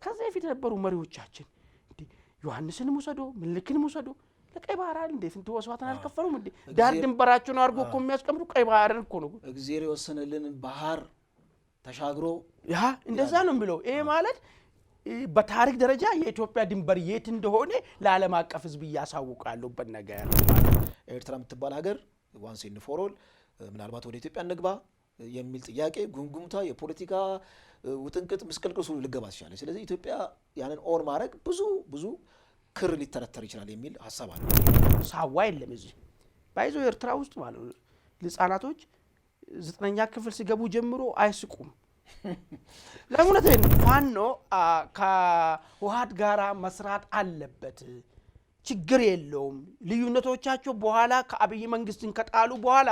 ከዛ የፊት ነበሩ መሪዎቻችን እንዴ ዮሐንስን ሙሰዶ ምልክን ሙሰዶ ለቀይ ባህር እንዴት እንት ወስዋታን አልከፈሉም እንዴ ዳር ድንበራቸውን አርጎ እኮ የሚያስቀምጡ ቀይ ባህርን እኮ ነው እግዚአብሔር የወሰነልን ባህር ተሻግሮ ያ እንደዛ ነው ብለው ይሄ ማለት በታሪክ ደረጃ የኢትዮጵያ ድንበር የት እንደሆነ ለዓለም አቀፍ ህዝብ ያሳውቃሉ በነገር ኤርትራ የምትባል ሀገር ዋንስ ኢን ፎር ኦል ምናልባት ወደ ኢትዮጵያ እንግባ የሚል ጥያቄ ጉምጉምታ የፖለቲካ ውጥንቅጥ ምስቅልቅሱ ልገባስ ይችላል ስለዚህ ኢትዮጵያ ያንን ኦን ማድረግ ብዙ ክር ሊተረተር ይችላል የሚል ሐሳብ አለ ሳዋ የለም እዚህ ባይዞ ኤርትራ ውስጥ ማለት ለህፃናቶች 9ኛ ክፍል ሲገቡ ጀምሮ አይስቁም ለምንድን ፋኖ ከውሃት ጋራ መስራት አለበት ችግር የለውም ልዩነቶቻቸው በኋላ ከአብይ መንግስትን ከጣሉ በኋላ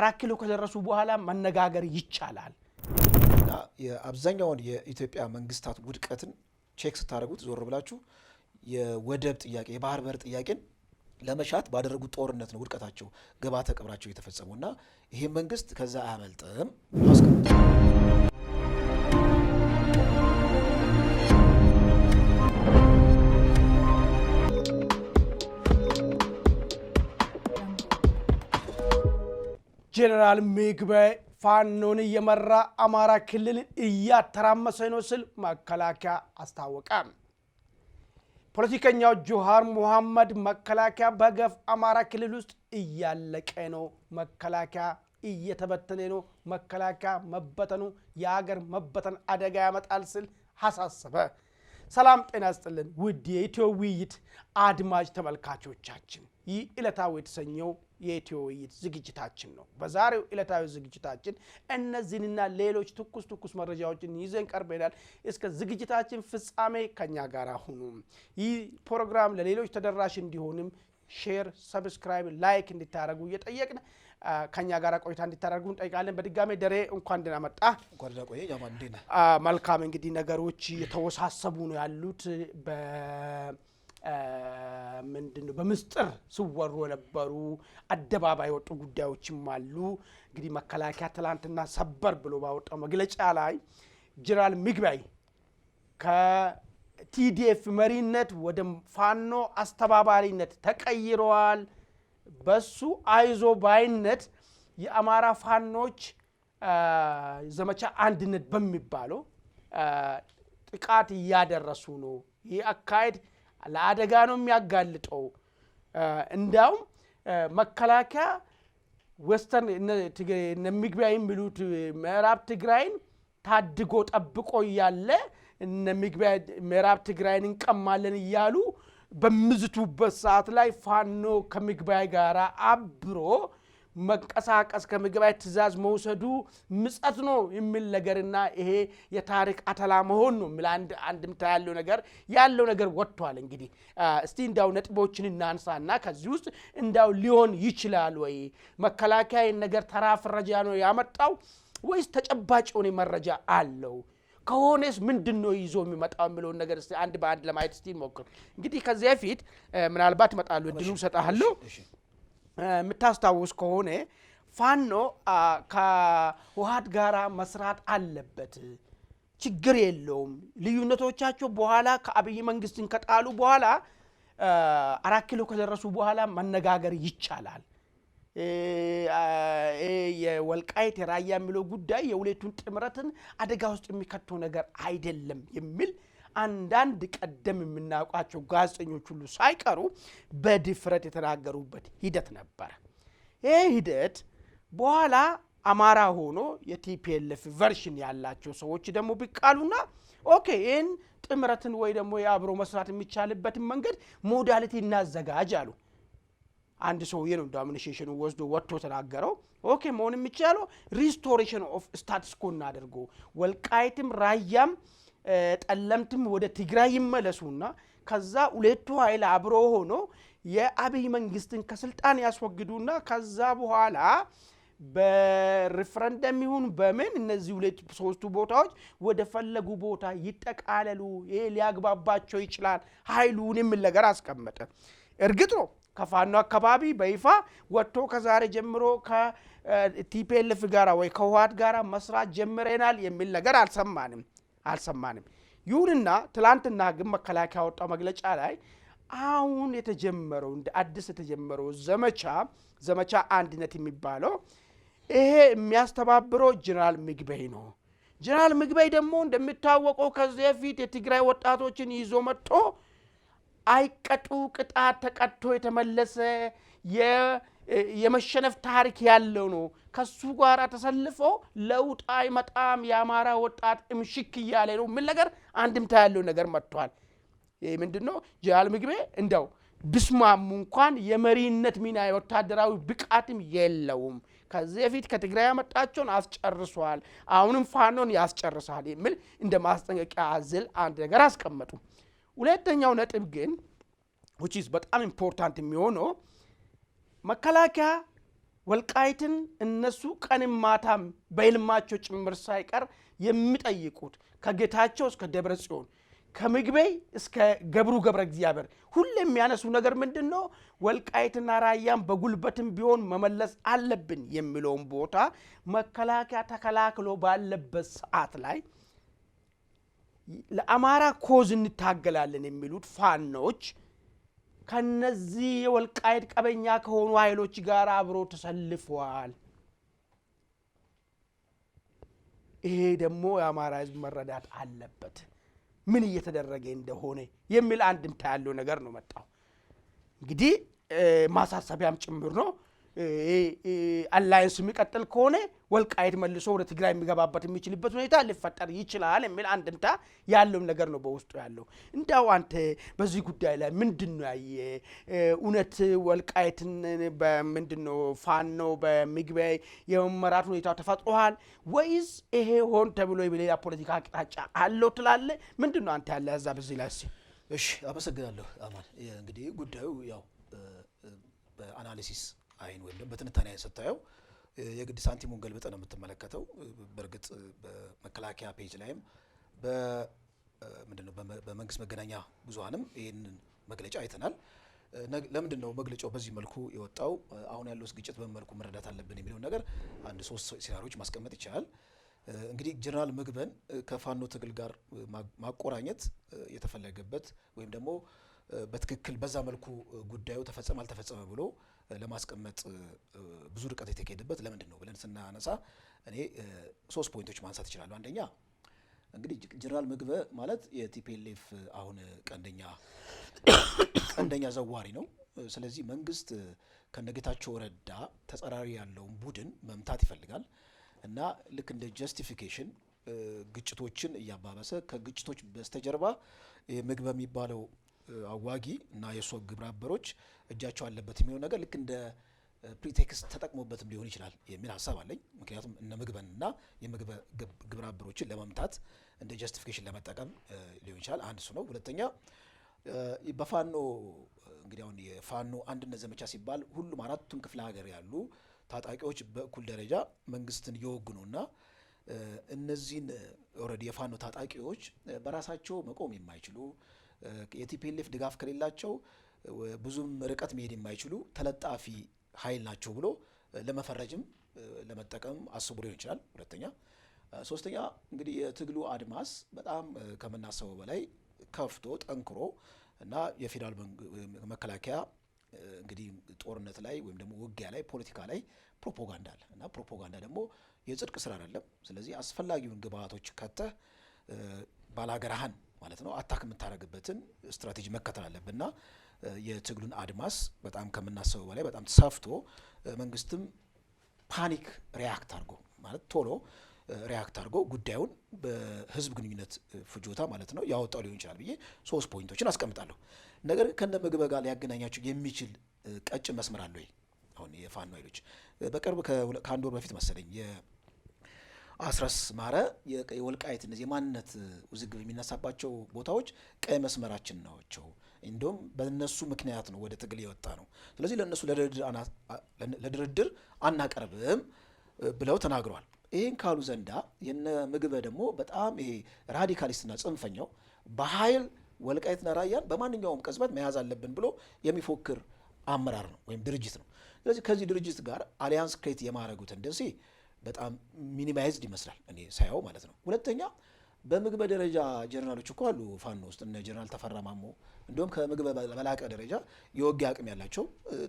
4 ኪሎ ከደረሱ በኋላ መነጋገር ይቻላል የአብዛኛውን የኢትዮጵያ መንግስታት ውድቀትን ቼክ ስታደርጉት ዞር ብላችሁ የወደብ ጥያቄ የባህር በር ጥያቄን ለመሻት ባደረጉት ጦርነት ነው ውድቀታቸው ገባተ ቀብራቸው የተፈጸመውና ይሄ መንግስት ከዛ አያመልጥም አስቀምጡ ጀነራል ምግበይ ፋኖን የመራ አማራ ክልል እያተራመሰ ነው ሲል መከላከያ አስታወቀ ፖለቲከኛው ጆሃር መሐመድ መከላከያ በገፍ አማራ ክልል ውስጥ እያለቀ ነው መከላከያ እየተበተነ ነው መከላከያ መበተኑ የሀገር መበተን አደጋ ያመጣል ሲል ሐሳሰበ ሰላም ጤና ይስጥልን ውድ የኢትዮ ውይይት አድማጭ ተመልካቾቻችን ይህ ዕለታዊ የተሰኘው የኢትዮ ውይይት ዝግጅታችን ነው በዛሬው ዕለታዊ ዝግጅታችን እነዚህንና ሌሎች ትኩስ መረጃዎችን ይዘን ቀርበናል እስከ ዝግጅታችን ፍጻሜ ከኛ ጋር ሁኑ ይህ ፕሮግራም ለሌሎች ተደራሽ እንዲሆንም ሼር ሰብስክራይብ ላይክ እንድታደርጉ እየጠየቅን ከኛ ጋር ቆይታ እንድታደርጉ እንጠይቃለን በድጋሜ ደሬ እንኳን ደህና መጣ እንኳን ደህና ቆየ ያማን እንዴ መልካም እንግዲህ ነገሮች የተወሳሰቡ ነው ያሉት ምንድነው በመስጥር ሲወሩ የነበሩ አደባባይ ወጡ ጉዳዮችም አሉ እንግዲህ መከላከያ ትላንትና ሰበር ብሎ ባወጣው መግለጫ ላይ ጀነራል ምግበይ ከቲዲኤፍ መሪነት ወደ ፋኖ አስተባባሪነት ተቀይረዋል በሱ አይዞ ባይነት የአማራ ፋኖች ዘመቻ አንድነት በሚባለው ጥቃት ያደረሱ ነው ይህ አካይድ ለአደጋ ነው የሚያጋልጠው እንዳውም መከላከያ ወስተርን እነምግበይ የሚሉት ምዕራብ ትግራይን ታድጎ ጠብቆ ያለ እነምግበይ ምዕራብ ትግራይን እንቀማለን ይያሉ በመዝቱበት ሰዓት ላይ ፋኖ ከምግበይ ጋራ አብሮ መንቀሳቀስ ከምግበይ ትዛዝ መውሰዱ ምጸት ነው የሚል ነገርና ይሄ የታሪክ አተላ መሆን ነው ሚላንድ አንድምታ ያለው ነገር ወጥቷል እንግዲህ እስቲ እንዳው ነጥቦችን እናንሳና ከዚህ ውስጥ እንዳው ሊሆን ይችላል ወይ መከላከያ ነገር ተራ ፍረጃ ነው ያመጣው ወይስ ተጨባጭ ሆነ መረጃ አለው ከሆነስ ምንድነው ይዞ የሚመጣው የሚለው ነገር እስቲ አንድ በአንድ ለማየት እስቲ ሞክር እንግዲህ ከዚህ በፊት ምናልባት ይመጣሉ እድሉ ሰጣለሁ ምታስታውስ ከሆነ ፋኖ ከውሃት ጋራ መስራት አለበት ችግር የለውም ልዩነቶቻቸው በኋላ ከአብይ መንግስትን ከጣሉ በኋላ 4 ኪሎ ከደረሱ በኋላ መነጋገር ይቻላል የወልቃይት የራያ የሚለው ጉዳይ የሁለቱን ጥምረትን አደጋ ውስጥ የሚከተው ነገር አይደለም የሚል አንዳንድ ቀደም የምናውቃቸው ጋዜጠኞች ሁሉ ሳይቀሩ በድፍረት የተናገሩበት ሂደት ነበር ይሄ ሂደት በኋላ አማራ ሆኖ የቲፒኤልኤፍ ቨርሽን ያላቸው ሰዎች ደግሞ ቢቃሉና ኦኬ ይሄን ጥምረትን ወይ ደግሞ ያብሮ መስራት የሚቻልበት መንገድ ሞዳሊቲ እናዘጋጅ አሉ አንድ ሰው የነው ዳሚኔሽን ወስዶ ወጥቶ ተናገረው ኦኬ መሆን የሚቻለው ሪስቶሬሽን ኦፍ ስታትስ ኮ እናደርጎ ወልቃይትም ራያም ጠለምትም ወደ ትግራይ ይመለሱና ከዛ ሁለቱ ኃይል አብሮ ሆኖ የአብይ መንግስትን ከስልጣን ያስወግዱና ከዛ በኋላ በሪፈረንደም ይሁን በምን እነዚህ ሁለት ሶስቱ ቦታዎች ወደ ፈለጉ ቦታ ይጠቃለሉ ይሄ ሊያግባባቸው ይችላል ኃይሉን የሚለገር አስቀመጠ እርግጥ ነው ከፋኖ አካባቢ በይፋ ወጥቶ ከዛሬ ጀምሮ ከቲፒኤልኤፍ ጋራ ወይ ከውሃት ጋራ መስራት ጀምረናል የሚል ነገር አልሰማንም ይሁንና ትላንትና ግን መከላከያ ያወጣው መግለጫ ላይ አሁን የተጀመረው እንደ አዲስ የተጀመረው ዘመቻ አንድነት የሚባለው ይሄ የሚያስተባብረው ጀነራል ምግበይ ነው። ጀነራል ምግበይ ደግሞ እንደሚታወቀው ከዚህ በፊት የትግራይ ወጣቶችን ይዞ መጥቶ አይቀጡ ቅጣት ተቀጥቶ የተመለሰ የመሸነፍ ታሪክ ያለው ነው። ከሱ ጋር ተሰልፎ ለውጥ አይመጣም፣ የአማራ ወጣት እምሽክ እያለ ነው ምን ነገር አንድምታ ያለው ነገር መጥቷል። ይሄ ምንድነው? ጀነራል ምግበይ እንደው ብስማሙ እንኳን የመሪነት ሚና የወታደራዊ ብቃትም የለውም። ከዚህ በፊት ከትግራይ ያመጣቸውን አስጨርሷል፣ አሁንም ፋኖን ያስጨርሳል የሚል እንደ ማስጠንቀቂያ አዘል አንድ ነገር አስቀመጡ። ሁለተኛው ነጥብ ግን which is በጣም ኢምፖርታንት የሚሆነው መከላከያ ወልቃይትን እነሱ ቀንም ማታም በህልማቸው ጭምር ሳይቀር የሚጠይቁት ከጌታቸው እስከ ደብረ ጽዮን ከምግበይ እስከ ገብሩ ገብረ እግዚአብሔር ሁሉ የሚያነሱ ነገር ምንድነው? ወልቃይትና ራያን በጉልበትም ቢሆን መመለስ አለብን የሚለውን ቦታ መከላከያ ተከላክሎ ባለበት ሰዓት ላይ ለአማራ ኮዝ እንታገላለን የሚሉት ፋኖች ከነዚህ የወልቃይት ቀበኛ ከሆኑ ኃይሎች ጋር አብሮ ተሰልፈዋል። ይሄ ደግሞ የአማራ ህዝብ መረዳት አለበት ምን እየተደረገ እንደሆነ የሚል አንድምታ ያለው ነገር ነው መጣው። እንግዲህ ማሳሰቢያም ጭምር ነው። አላይንስ የሚቀጥል ከሆነ ወልቃይት መልሶ ወደ ትግራይ የሚገባበት የሚችልበት ሁኔታ ሊፈጠር ይችላል የሚል አንድምታ ያለው ነገር ነው በውስጡ ያለው። እንዳው አንተ በዚህ ጉዳይ ላይ ምንድነው ያየ? እውነት ወልቃይትን በምንድነው ፋኖ በምግበይ የመመራት ሁኔታ ተፈጥሯል ወይስ ይሄ ሆን ተብሎ የሌላ ፖለቲካ አቅጣጫ አለው ትላለ? ምንድነው አንተ ያለ እዛ በዚህ ላይ? እሺ አመሰግናለሁ አማን። እንግዲህ ጉዳዩ ያው በአናሊሲስ አይን ወይም ደግሞ በትንታኔ አይን ስታየው የግድ ሳንቲሙን ገልብጠ ነው የምትመለከተው። በእርግጥ በመከላከያ ፔጅ ላይም ምንድነው በመንግስት መገናኛ ብዙሃንም ይህንን መግለጫ አይተናል። ለምንድነው መግለጫው በዚህ መልኩ የወጣው? አሁን ያለው ግጭት በመልኩ መረዳት አለብን የሚለው ነገር አንድ 3 ሲናሪዎች ማስቀመጥ ይቻላል። እንግዲህ ጀነራል ምግበን ከፋኖ ትግል ጋር ማቆራኘት የተፈለገበት ወይም ደግሞ በትክክል በዛ መልኩ ጉዳዩ ተፈጸመ አልተፈጸመ ብሎ ለማስቀመጥ ብዙ ርቀት የተካሄደበት ለምንድን ነው ብለን ስናነሳ እኔ 3 ፖይንቶች ማንሳት ይችላሉ። አንደኛ እንግዲህ ጀነራል ምግበይ ማለት የቲፒኤልኤፍ አሁን ቀንደኛ ዘዋሪ ነው። ስለዚህ መንግስት ከነጌታቸው ረዳ ተጻራሪ ያለውን ቡድን መምታት ይፈልጋል እና ልክ እንደ ጀስቲፊኬሽን ግጭቶችን እያባበሰ ከግጭቶች በስተጀርባ ምግበይ የሚባለው አዋጊ እና የሱ ግብረ አበሮች እጃቸው አለበት የሚለው ነገር ልክ እንደ ፕሪቴክስት ተጠቅሞበትም ሊሆን ይችላል የሚል ሀሳብ አለኝ። ምክንያቱም እነ ምግበይና የምግበይ ግብረ አበሮችን ለመምታት እንደ ጀስቲፊኬሽን ለመጠቀም ሊሆን ይችላል። አንድ እሱ ነው። ሁለተኛ በፋኖ እንግዲህ አሁን የፋኖ አንድነት ዘመቻ ሲባል ሁሉም አራቱም ክፍለ ሀገር ያሉ ታጣቂዎች በእኩል ደረጃ መንግስትን እየወጉ ነውና እነዚህን ኦልሬዲ የፋኖ ታጣቂዎች በራሳቸው መቆም የማይችሉ የቲፒኤልኤፍ ድጋፍ ከሌላቸው ብዙም ርቀት መሄድ የማይችሉ ተለጣፊ ኃይል ናቸው ብሎ ለመፈረጅም ለመጠቀም አስቦ ሊሆን ይችላል። ሁለተኛ። ሶስተኛ እንግዲህ የትግሉ አድማስ በጣም ከምናስበው በላይ ከፍቶ ጠንክሮ እና የፌዴራል መከላከያ እንግዲህ ጦርነት ላይ ወይም ደግሞ ውጊያ ላይ ፖለቲካ ላይ ፕሮፓጋንዳ አለ እና ፕሮፓጋንዳ ደግሞ የጽድቅ ስራ አይደለም። ስለዚህ አስፈላጊውን ግብአቶች ከተህ ባላገራህን ማለት ነው አታክ የምታደርግበትን ስትራቴጂ መከተል አለብንና የትግሉን አድማስ በጣም ከምናስበው በላይ በጣም ሰፍቶ መንግስትም ፓኒክ ሪያክት አድርጎ ማለት ቶሎ ሪያክት አድርጎ ጉዳዩን በህዝብ ግንኙነት ፍጆታ ማለት ነው ያወጣው ሊሆን ይችላል ብዬ 3 ፖይንቶችን አስቀምጣለሁ። ነገር ከነ ምግበይ ጋር ሊያገናኛቸው የሚችል ቀጭን መስመር አለ ወይ? አሁን የፋኖ ኃይሎች በቅርብ ከአንድ ወር በፊት መሰለኝ አስረስ ማረ የወልቃይት እነዚህ የማንነት ውዝግብ የሚነሳባቸው ቦታዎች ቀይ መስመራችን ናቸው፣ እንደውም በእነሱ ምክንያት ነው ወደ ትግል የወጣ ነው፣ ስለዚህ ለእነሱ ለድርድር አናቀርብም ብለው ተናግረዋል። ይህን ካሉ ዘንዳ የነ ምግበይ ደግሞ በጣም ይሄ ራዲካሊስትና ጽንፈኛው በኃይል ወልቃይትና ራያን በማንኛውም ቅጽበት መያዝ አለብን ብሎ የሚፎክር አመራር ነው ወይም ድርጅት ነው። ስለዚህ ከዚህ ድርጅት ጋር አሊያንስ ክሬት የማድረጉ ቴንደንሲ በጣም ሚኒማይዝድ ይመስላል እኔ ሳየው ማለት ነው። ሁለተኛ በምግብ ደረጃ ጀነራሎች እኮ አሉ ፋኖ ውስጥ እነ ጀነራል ተፈራ ማሞ እንደውም ከምግብ በላቀ ደረጃ የውጊያ አቅም ያላቸው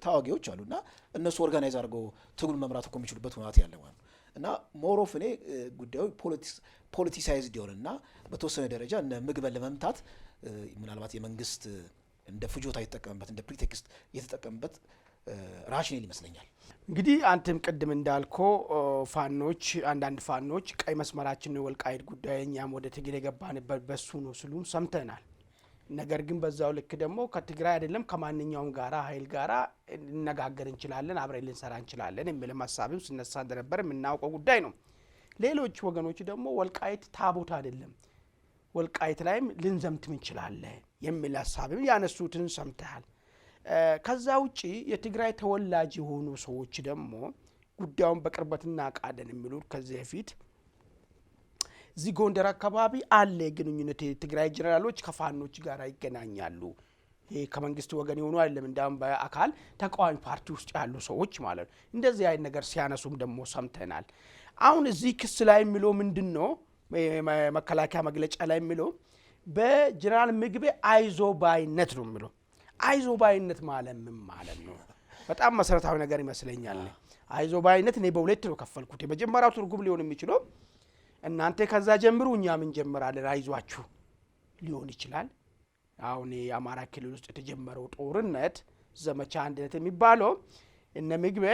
ታዋጊዎች አሉና እነሱ ኦርጋናይዝ አድርገው ትግሉን መምራት እኮ የሚችሉበት ሁኔታ ያለ ማለት ነው። እና ሞሮፍ እኔ ጉዳዩ ፖለቲሳይዝድ ይሆንና በተወሰነ ደረጃ እነ ምግበን ለመምታት ምናልባት የመንግስት እንደ ፍጆታ የተጠቀመበት እንደ ፕሪቴክስት የተጠቀመበት ራሽናል ይመስለኛል። እንግዲህ አንተም ቅድም እንዳልኮ ፋኖች አንዳንድ ፋኖች ቀይ መስመራችን ነው ወልቃይት ጉዳይ እኛም ወደ ትግል የገባንበት በሱ ነው ሲሉም ሰምተናል። ነገር ግን በዛው ልክ ደግሞ ከትግራይ አይደለም ከማንኛውም ጋራ ኃይል ጋራ እንነጋገር እንችላለን አብረን ልንሰራ እንችላለን የሚል ሐሳብም ሲነሳ እንደነበር የምናውቀው ጉዳይ ነው። ሌሎች ወገኖች ደግሞ ወልቃይት ታቦት አይደለም ወልቃይት ላይም ልንዘምትም እንችላለን የሚል ሐሳብም ያነሱትን ሰምተሃል። ከዛ ውጪ የትግራይ ተወላጅ የሆኑ ሰዎች ደግሞ ጉዳዩን በቅርበትና ቃደን የሚሉት ከዚህ በፊት እዚህ ጎንደር አካባቢ አለ ግንኙነት የትግራይ ጀነራሎች ከፋኖች ጋር ይገናኛሉ። ይሄ ከመንግስት ወገን የሆኑ አይደለም እንዳም በአካል ተቃዋሚ ፓርቲ ውስጥ ያሉ ሰዎች ማለት ነው። እንደዚህ አይነት ነገር ሲያነሱም ደግሞ ሰምተናል። አሁን እዚህ ክስ ላይ የሚለው ምንድነው? መከላከያ መግለጫ ላይ የሚለው በጀነራል ምግቤ አይዞ ባይነት ነው የሚለው። አይዞ ባይነት ማለት ምን ማለት ነው? በጣም መሰረታዊ ነገር ይመስለኛል። አይዞ ባይነት እኔ በሁለት ነው ከፈልኩት። የመጀመሪያው ትርጉም ሊሆን የሚችለው እናንተ ከዛ ጀምሩ እኛም እንጀምራለን አይዟችሁ ሊሆን ይችላል። አሁን የአማራ ክልል ውስጥ የተጀመረው ጦርነት ዘመቻ አንድነት የሚባለው እነ ምግቤ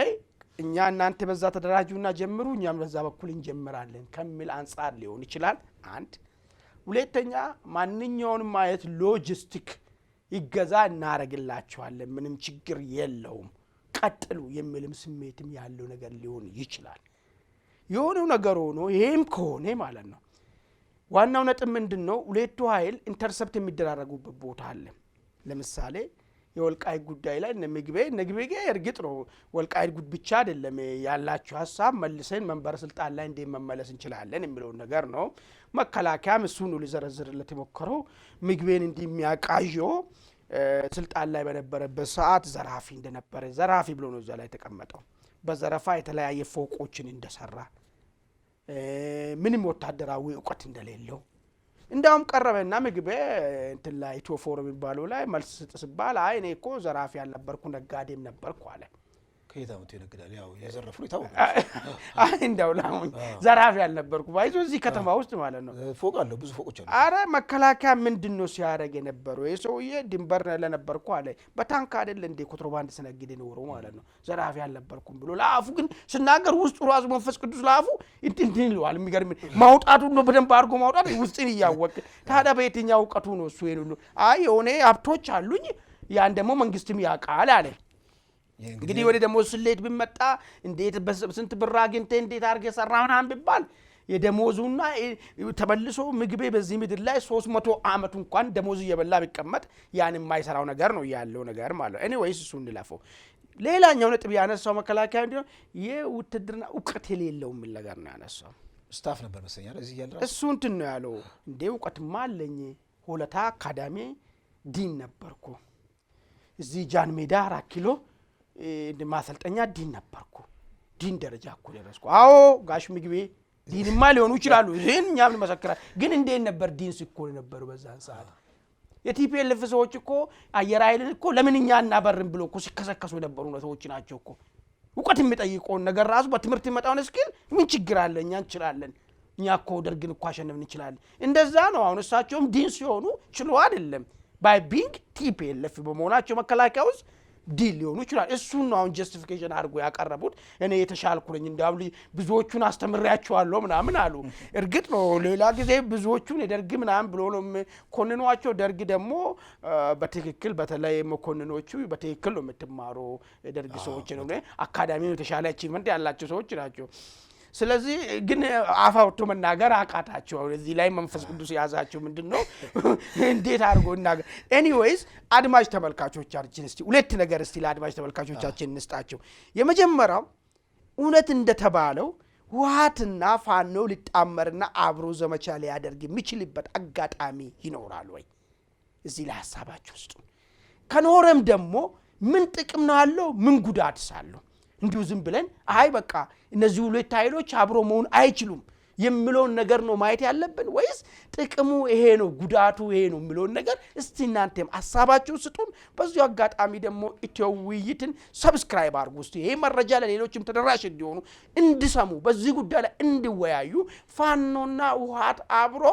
እኛ እናንተ በዛ ተደራጁና ጀምሩ እኛም በዛ በኩል እንጀምራለን ከሚል አንጻር ሊሆን ይችላል። አንድ ሁለተኛ ማንኛውንም ማየት ሎጂስቲክ ይገዛ እናረግላችኋለን ምንም ችግር የለውም ቀጥሉ የሚልም ስሜትም ያለው ነገር ሊሆን ይችላል። የሆነው ነገር ሆኖ ይሄም ከሆነ ማለት ነው ዋናው ነጥብ ምንድነው? ሁለቱ ኃይል ኢንተርሰፕት የሚደራረጉበት ቦታ አለ። ለምሳሌ የወልቃይት ጉዳይ ላይ ነግቤ እርግጥ ነው ወልቃይት ጉድ ብቻ አይደለም ያላችሁ ሐሳብ መልሰን መንበር ስልጣን ላይ እንደ መመለስ እንችላለን የሚለው ነገር ነው። መከላከያም እሱን ነው ሊዘረዝርለት የሞከረው ምግቤን እንደሚያቃጆ ስልጣን ላይ በነበረበት ሰዓት ዘራፊ እንደነበረ ዘራፊ ብሎ ነው እዛ ላይ ተቀመጠው። በዘረፋ የተለያየ ፎቆችን እንደሰራ ምንም ወታደራዊ ዕውቀት እንደሌለው እንዳውም ቀረበና ምግቤ እንትን ላይ ቶፎር የሚባለው ላይ መልስ ስጥስባል አይ እኔ እኮ ዘራፊ ያልነበርኩ ነጋዴም ነበርኩ አለ። ከየታመቱ ይነግዳል ያው የዘረፉ ይታወቅ አይ እንደው ላሁን ዘራፊ ያልነበርኩ ባይዞ እዚህ ከተማ ውስጥ ማለት ነው ፎቅ አለው ብዙ ፎቆች አሉ። አረ መከላከያ ምንድነው ሲያደርግ የነበረው የሰውዬ ድንበር ለነበርኩ አለ። በታንክ አይደል እንደ ኮንትሮባንድ ስነግድ ነው ማለት ነው ዘራፊ ያልነበርኩም ብሎ ላፉ ግን ስናገር ውስጡ ራሱ መንፈስ ቅዱስ ላፉ እንትን ይለዋል። የሚገርም ማውጣቱን ነው በደንብ አድርጎ ማውጣት ውስጥን ያወቅ ታዲያ በየትኛው ዕውቀቱ ነው እሱ ይሄን ሁሉ አይ የሆነ ሀብቶች አሉኝ ያን ደግሞ መንግስትም ያውቃል አለ። እንግዲህ ወደ ደሞዝ ስሌት ቢመጣ እንዴት በስንት ብር አግኝተ እንዴት አድርገህ ሰራህናን ቢባል የደሞዙና ተመልሶ ምግቤ በዚህ ምድር ላይ 300 ዓመት እንኳን ደሞዝ እየበላ ቢቀመጥ ያን የማይሰራው ነገር ነው ያለው ነገር ማለት ነው። ኤኒዌይስ እሱ እንለፈው። ሌላኛው ነጥብ ያነሳው መከላከያ እንደው የውትድርና ዕውቀት የሌለው ምን ነገር ነው ያነሳው። ስታፍ ነበር መሰለኝ እዚህ ያለው እሱ እንትን ነው ያለው። እንዴ ዕውቀትማ አለኝ ሆለታ አካዳሚ ዲን ነበርኩ እዚህ ጃን ሜዳ 4 ኪሎ ማሰልጠኛ ዲን ነበርኩ ዲን ደረጃ እኮ ደረስኩ። አዎ ጋሽ ምግቤ ዲንማ ሊሆኑ ይችላሉ ይሄን እኛም እንመሰክራለን። ግን እንዴት ነበር ዲን ሲኮል ነበር በዛን ሰዓት የቲፒኤልኤፍ ሰዎች እኮ አየር ኃይልን እኮ ለምን እኛ እናበርም ብሎ እኮ ሲከሰከሱ የነበሩ ሰዎች ናቸው እኮ። ዕውቀት የሚጠይቀውን ነገር ራሱ በትምህርት ይመጣውን እስኪል ምን ችግር አለ እኛ እንችላለን እኛ እኮ ደርግን እኮ አሸነፍን እንችላለን። እንደዛ ነው። አሁን እሳቸውም ዲን ሲሆኑ ችሎ አይደለም ባይ ቢንግ ቲፒኤልኤፍ በመሆናቸው መከላከያ ውስጥ ዲል ሊሆኑ ይችላል። እሱን ነው አሁን ጀስቲፊኬሽን አድርጎ ያቀረቡት። እኔ የተሻልኩ ነኝ እንዳም ብዙዎቹን አስተምሬያቸዋለሁ ምናምን አሉ። እርግጥ ነው ሌላ ጊዜ ብዙዎቹን የደርግ ምናምን ብሎ ነው ኮንኗቸው። ደርግ ደግሞ በትክክል በተለይ መኮንኖቹ በትክክል ነው የምትማሩ የደርግ ሰዎች ነው አካዳሚው የተሻለ አቺቭመንት ያላቸው ሰዎች ናቸው። ስለዚህ ግን አፋውቶ መናገር አቃታቸው። እዚህ ላይ መንፈስ ቅዱስ ያዛቸው ምንድነው እንዴት አድርጎ እናገር። ኤኒዌይስ አድማጭ ተመልካቾቻችን እስቲ ሁለት ነገር እስቲ ለአድማጭ ተመልካቾቻችን እንስጣቸው። የመጀመሪያው እውነት እንደተባለው ህወሓትና ፋኖ ሊጣመርና አብሮ ዘመቻ ሊያደርግ የሚችልበት አጋጣሚ ይኖራል ወይ? እዚህ ላይ ሐሳባችሁ ውስጥ ከኖረም ደግሞ ምን ጥቅም ነው ያለው ምን ጉዳትስ አለው? እንዲሁ ዝም ብለን አይ በቃ እነዚህ ሁለት ኃይሎች አብሮ መሆን አይችሉም የሚለውን ነገር ነው ማየት ያለብን ወይስ ጥቅሙ ይሄ ነው ጉዳቱ ይሄ ነው የሚለውን ነገር እስቲ እናንተም ሐሳባችሁን ስጡን። በዚሁ አጋጣሚ ደግሞ ኢትዮ ውይይትን ሰብስክራይብ አድርጉ። እስቲ ይሄ መረጃ ለሌሎችም ተደራሽ እንዲሆኑ እንዲሰሙ በዚህ ጉዳይ ላይ እንዲወያዩ ፋኖና ውሃት አብሮ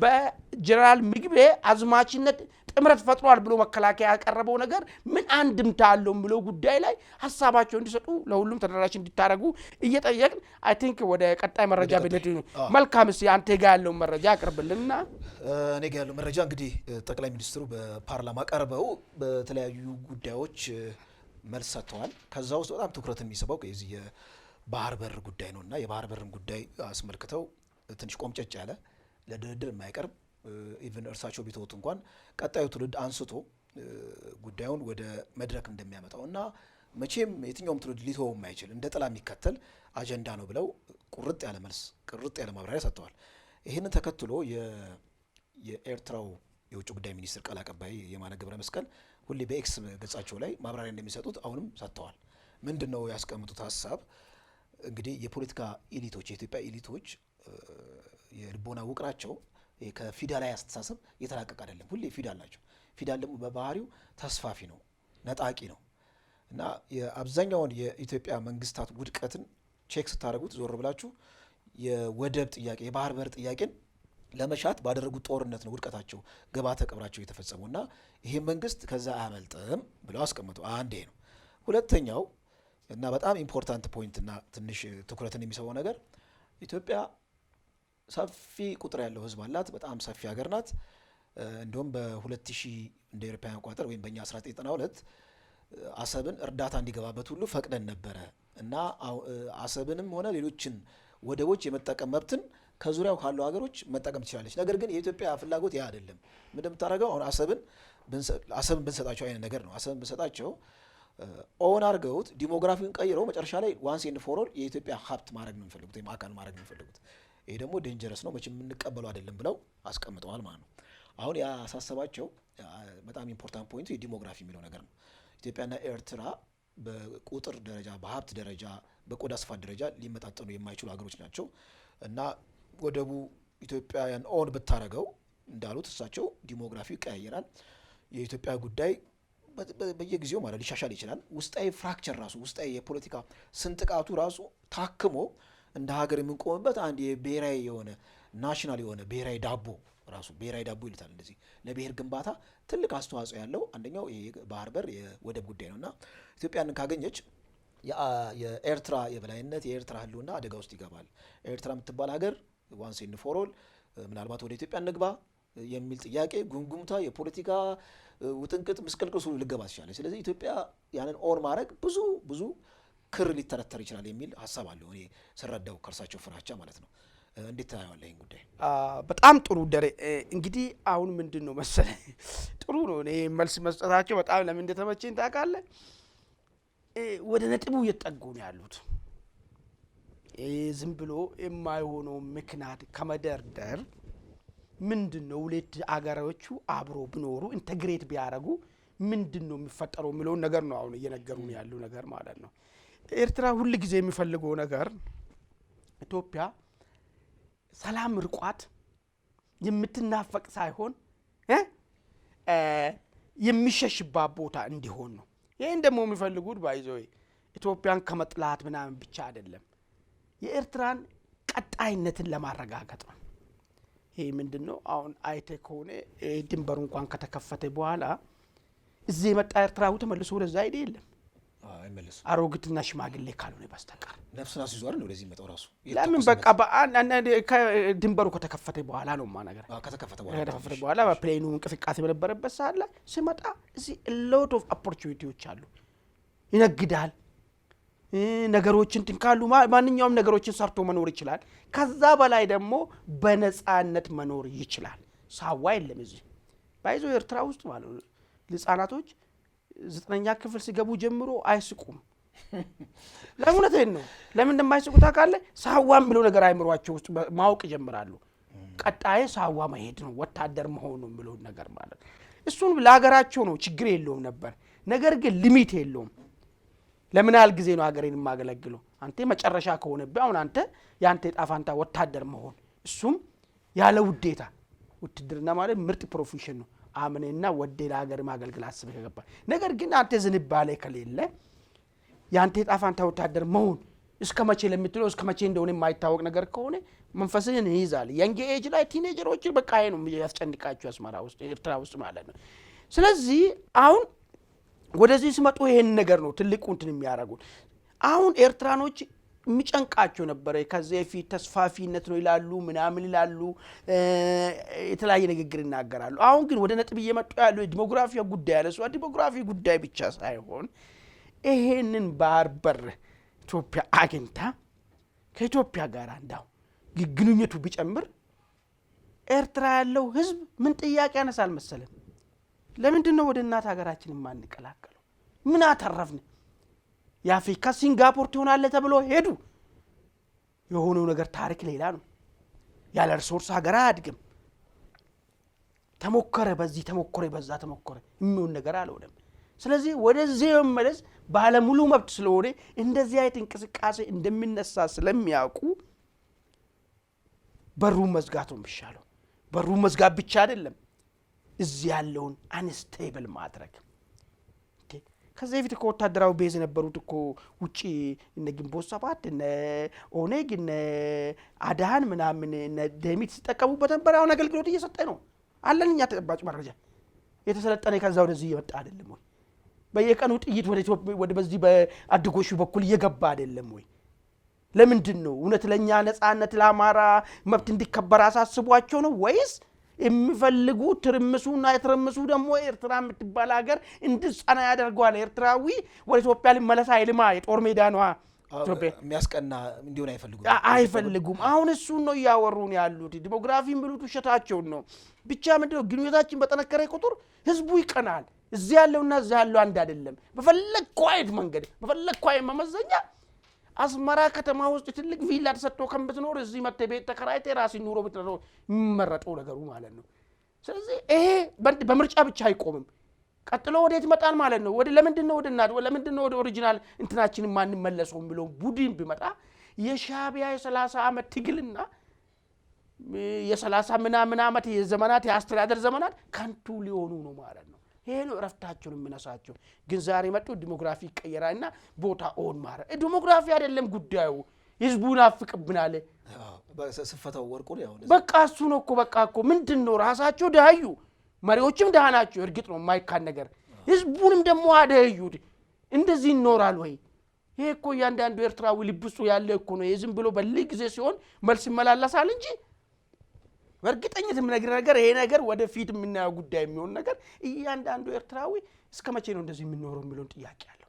በጀነራል ምግቤ አዝማችነት ጥምረት ፈጥሯል ብሎ መከላከያ ያቀረበው ነገር ምን አንድምታ አለው ብለው ጉዳይ ላይ ሐሳባቸውን እንዲሰጡ ለሁሉም ተደራሽ እንዲታረጉ እየጠየቅን አይ ቲንክ ወደ ቀጣይ መረጃ በደት መልካም እስቲ አንተ ጋር ያለው መረጃ አቅርብልና። እኔ ጋር ያለው መረጃ እንግዲህ ጠቅላይ ሚኒስትሩ በፓርላማ ቀርበው በተለያዩ ጉዳዮች መልስ ሰጥተዋል። ከዛ ውስጥ በጣም ትኩረት የሚስበው የዚህ የባህር በር ጉዳይ ነውና የባህር በርን ጉዳይ አስመልክተው ትንሽ ቆምጨጭ ያለ ለድርድር የማይቀርብ ኢቭን እርሳቸው ቢተውት እንኳን ቀጣዩ ትውልድ አንስቶ ጉዳዩን ወደ መድረክ እንደሚያመጣውና መቼም የትኛውም ትውልድ ሊተወው የማይችል እንደ ጥላ የሚከተል አጀንዳ ነው ብለው ቁርጥ ያለ መልስ ቁርጥ ያለ ማብራሪያ ሰጥተዋል። ይህንን ተከትሎ የኤርትራው የውጭ ጉዳይ ሚኒስትር ቃል አቀባይ የማነ ገብረ መስቀል ሁሌ በኤክስ ገጻቸው ላይ ማብራሪያ እንደሚሰጡት አሁንም ሰጥተዋል። ምንድነው ያስቀምጡት ሀሳብ? እንግዲህ የፖለቲካ ኤሊቶች የኢትዮጵያ ኤሊቶች የልቦና ውቅራቸው ከፊውዳላዊ አስተሳሰብ የተላቀቀ አይደለም። ሁሌ ፊውዳል ናቸው። ፊውዳል ደግሞ በባህሪው ተስፋፊ ነው፣ ነጣቂ ነው እና የአብዛኛውን የኢትዮጵያ መንግስታት ውድቀትን ቼክ ስታደርጉት ዞር ብላችሁ የወደብ ጥያቄ የባህር በር ጥያቄን ለመሻት ባደረጉት ጦርነት ነው ውድቀታቸው ገባተ ቀብራቸው የተፈጸመው እና ይሄ መንግስት ከዛ አያመልጥም ብለው አስቀምጡ። አንዴ ነው። ሁለተኛው እና በጣም ኢምፖርታንት ፖይንት እና ትንሽ ትኩረትን የሚስበው ነገር ኢትዮጵያ ሰፊ ቁጥር ያለው ህዝብ አላት። በጣም ሰፊ ሀገር ናት። እንደውም በ2000 እንደ አውሮፓውያን አቆጣጠር ወይም በእኛ 1992 አሰብን እርዳታ እንዲገባበት ሁሉ ፈቅደን ነበረ እና አሰብንም ሆነ ሌሎችን ወደቦች የመጠቀም መብትን ከዙሪያው ካሉ ሀገሮች መጠቀም ትችላለች። ነገር ግን የኢትዮጵያ ፍላጎት ያ አይደለም። ምን እንደምታደርገው አሁን አሰብን ብንሰጣቸው አይነት ነገር ነው። አሰብን ብንሰጣቸው ኦን አድርገውት ዲሞግራፊውን ቀይረው መጨረሻ ላይ ዋንስ ኤንድ ፎር ኦል የኢትዮጵያ ሀብት ማድረግ ነው የሚፈልጉት ወይም አካል ማድረግ ነው የሚፈልጉት። ይሄ ደግሞ ዴንጀረስ ነው፣ መቼም የምንቀበለው አይደለም ብለው አስቀምጠዋል ማለት ነው። አሁን ያሳሰባቸው በጣም ኢምፖርታንት ፖይንቱ የዲሞግራፊ የሚለው ነገር ነው። ኢትዮጵያና ኤርትራ በቁጥር ደረጃ፣ በሀብት ደረጃ፣ በቆዳ ስፋት ደረጃ ሊመጣጠኑ የማይችሉ ሀገሮች ናቸው እና ወደቡ ኢትዮጵያን ኦን ብታረገው እንዳሉት እሳቸው ዲሞግራፊው ይቀያየራል። የኢትዮጵያ ጉዳይ በየጊዜው ማለት ሊሻሻል ይችላል። ውስጣዊ ፍራክቸር ራሱ ውስጣዊ የፖለቲካ ስንጥቃቱ ራሱ ታክሞ እንደ ሀገር የምንቆምበት አንድ የብሔራዊ የሆነ ናሽናል የሆነ ብሔራዊ ዳቦ ራሱ ብሔራዊ ዳቦ ይሉታል። እንደዚህ ለብሔር ግንባታ ትልቅ አስተዋጽኦ ያለው አንደኛው የባህር በር የወደብ ጉዳይ ነውና ኢትዮጵያን ካገኘች የኤርትራ የበላይነት የኤርትራ ህልውና አደጋ ውስጥ ይገባል። ኤርትራ የምትባል ሀገር ዋንስ ኤንድ ፎር ኦል ምናልባት ወደ ኢትዮጵያ እንግባ የሚል ጥያቄ ጉምጉምታ የፖለቲካ ውጥንቅጥ ምስቅልቅሱ ልገባ ትችላለች። ስለዚህ ኢትዮጵያ ያንን ኦን ማድረግ ብዙ ክር ሊተረተር ይችላል የሚል ሀሳብ አለው። እኔ ስረዳው ከእርሳቸው ፍራቻ ማለት ነው። እንዴት ታያዋለህ ይህን ጉዳይ? በጣም ጥሩ ደሬ። እንግዲህ አሁን ምንድን ነው መሰለህ ጥሩ ነው እኔ መልስ መስጠታቸው በጣም ለምን እንደተመቸኝ ታውቃለህ? ወደ ነጥቡ እየተጠጉ ነው ያሉት። ዝም ብሎ የማይሆነው ምክንያት ከመደርደር ምንድን ነው ሁለት አገሮቹ አብሮ ቢኖሩ ኢንተግሬት ቢያደርጉ ምንድን ነው የሚፈጠረው የሚለውን ነገር ነው አሁን እየነገሩ ነው ያሉ ነገር ማለት ነው። ኤርትራ ሁል ጊዜ የሚፈልገው ነገር ኢትዮጵያ ሰላም ርቋት የምትናፈቅ ሳይሆን የሚሸሽባት ቦታ እንዲሆን ነው። ይሄን ደግሞ የሚፈልጉት ባይዘው ኢትዮጵያን ከመጥላት ምናምን ብቻ አይደለም፣ የኤርትራን ቀጣይነትን ለማረጋገጥ ነው። ይሄ ምንድነው አሁን አይተ ከሆነ ድንበሩ እንኳን ከተከፈተ በኋላ እዚህ የመጣ ኤርትራው ተመልሶ ወደዛ አይደ የለም አይመለስ አሮግትና ሽማግሌ ካልሆነ በስተቀር ነፍስና ሲዟር ነው ወደዚህ መጣው ራሱ ለምን በቃ ድንበሩ ከተከፈተ በኋላ ነው ማነገር ከተከፈተ በኋላ በፕሌኑ እንቅስቃሴ በነበረበት ሳለ ሲመጣ እዚህ ሎት ኦፍ ኦፖርቹኒቲዎች አሉ። ይነግዳል ነገሮችን ትንካሉ ማንኛውም ነገሮችን ሰርቶ መኖር ይችላል። ከዛ በላይ ደግሞ በነፃነት መኖር ይችላል። ሳዋ የለም እዚህ ባይዞ ኤርትራ ውስጥ ማለት ነው። ህፃናቶች 9ኛ ክፍል ሲገቡ ጀምሮ አይስቁም። ለምን ነው ለምን እንደማይስቁ ታውቃለህ? ሳዋም ብሎ ነገር አይምሯቸው ውስጥ ማወቅ ይጀምራሉ። ቀጣይ ሳዋ መሄድ ነው ወታደር መሆን ነው ብሎ ነገር ማለት እሱን ለሀገራቸው ነው ችግር የለውም ነበር። ነገር ግን ሊሚት የለውም። ለምን ያህል ጊዜ ነው ሀገሬን የማገለግለው? አንተ መጨረሻ ከሆነብህ አሁን አንተ ያንተ ጣፋንታ ወታደር መሆን እሱም ያለ ውዴታ ውትድርና ማለት ምርጥ ፕሮፌሽን ነው አምነና ወደ ለሀገር ማገልገል አስበህ ከገባ ነገር ግን አንተ ዝንባሌ ከሌለ ያንተ ጣፋንታ ወታደር መሆን እስከመቼ ለምትለው እስከመቼ እንደሆነ የማይታወቅ ነገር ከሆነ መንፈስህን ይይዛል የንግ ኤጅ ላይ ቲኔጀሮች በቃ ይሄ ነው ያስጨንቃቸው አስመራ ውስጥ ኤርትራ ውስጥ ማለት ነው ስለዚህ አሁን ወደዚህ ሲመጡ ይሄን ነገር ነው ትልቁ እንትን የሚያረጉት አሁን ኤርትራኖች የሚጨንቃቸው ነበር ከዚህ ፊት ተስፋፊነት ነው ይላሉ ምናምን ይላሉ የተለያየ ንግግር ይናገራሉ አሁን ግን ወደ ነጥብ እየመጡ ያለው ዲሞግራፊ ጉዳይ ያለ ሰው ዲሞግራፊ ጉዳይ ብቻ ሳይሆን ይሄንን ባርበር ኢትዮጵያ አግኝታ ከኢትዮጵያ ጋር እንዳው ግንኙነቱ ቢጨምር ኤርትራ ያለው ህዝብ ምን ጥያቄ ያነሳል መሰለን ለምንድን ነው ወደ እናት ሀገራችን ማንቀላቀለው ምን አተረፍን የአፍሪካ ሲንጋፖር ትሆናለህ ተብሎ ሄዱ የሆነው ነገር ታሪክ ሌላ ነው ያለ ሪሶርስ ሀገር አያድግም ተሞከረ በዚህ ተሞከረ በዛ ተሞከረ የሚሆን ነገር አልሆነም ስለዚህ ወደዚህ መመለስ ባለሙሉ መብት ስለሆነ እንደዚህ አይነት እንቅስቃሴ እንደሚነሳ ስለሚያውቁ በሩ መዝጋት ነው የሚሻለው በሩ መዝጋት ብቻ አይደለም እዚህ ያለውን አንስቴብል ማድረግ ከዚህ ፊት ከወታደራዊ ቤዝ ነበሩት እኮ ውጪ እነ ግንቦት ሰባት እነ ኦኔግ እነ አዳን ምናምን እነ ደሚት ሲጠቀሙበት ነበር አሁን አገልግሎት እየሰጠ ነው አለን እኛ ተጨባጭ መረጃ የተሰለጠነ ከዛ ወደዚህ እየመጣ አይደለም ወይ በየቀኑ ጥይት ወደ ኢትዮጵያ ወደ በዚህ በአድጎሹ በኩል እየገባ አይደለም ወይ ለምንድን ነው እውነት ለኛ ነፃነት ለአማራ መብት እንዲከበር አሳስቧቸው ነው ወይስ የሚፈልጉ ትርምሱና የትርምሱ ደግሞ ኤርትራ የምትባል ሀገር እንድጸና ያደርጓል ኤርትራዊ ወደ ኢትዮጵያ ሊመለስ አይልማ የጦር ሜዳ ነው ኢትዮጵያ የሚያስቀና እንዲሆን አይፈልጉም አሁን እሱን ነው ያወሩን ያሉት ዲሞግራፊ የሚሉት ውሸታቸው ነው ብቻ ምንድነው ግንኙነታችን በተነከረ ቁጥር ህዝቡ ይቀናል እዚህ ያለውና እዚህ ያለው አንድ አይደለም በፈለግከው አይነት መንገድ በፈለግከው አይነት መመዘኛ አስመራ ከተማ ውስጥ ትልቅ ቪላ ተሰጥቶ ከምትኖር እዚህ መጥተ ቤት ተከራይተ ራስህ ኑሮ ብትኖር የሚመረጠው ነገሩ ማለት ነው ስለዚህ ይሄ በምርጫ ብቻ አይቆምም ቀጥሎ ወዴት ይመጣል ማለት ነው ወደ ለምንድነው ወደ እናት ለምንድነው ወደ ኦሪጂናል እንትናችን ማን መለሰው የሚለው ቡድን ቢመጣ የሻቢያ የ30 አመት ትግልና የ30 ምናምን አመት የዘመናት የአስተዳደር ዘመናት ከንቱ ሊሆኑ ነው ማለት ነው ይሄ ነው ረፍታቸውን የሚነሳቸው ግን ዛሬ መጥቶ ዲሞግራፊ ቀየራና ቦታ ኦን ማረ ዲሞግራፊ አይደለም ጉዳዩ ህዝቡን አፍቅብናል በስፈታው ወርቁ ነው ያው በቃ እሱ ነው እኮ በቃ እኮ ምንድነው ራሳቸው ደሃዩ መሪዎችም ደሃናቸው እርግጥ ነው የማይካን ነገር ህዝቡንም ደግሞ አደዩት እንደዚህ ይኖራል ወይ ይሄ እኮ ያንዳንዱ ኤርትራዊ ልብሱ ያለ እኮ ነው የዝም ብሎ በልይ ጊዜ ሲሆን መልስ ይመላለሳል እንጂ በርግጠኝነት የምነግር ነገር ይሄ ነገር ወደፊት የምናየው ጉዳይ የሚሆን ነገር እያንዳንዱ ኤርትራዊ እስከመቼ ነው እንደዚህ የምንኖረው የሚለውን ጥያቄ አለው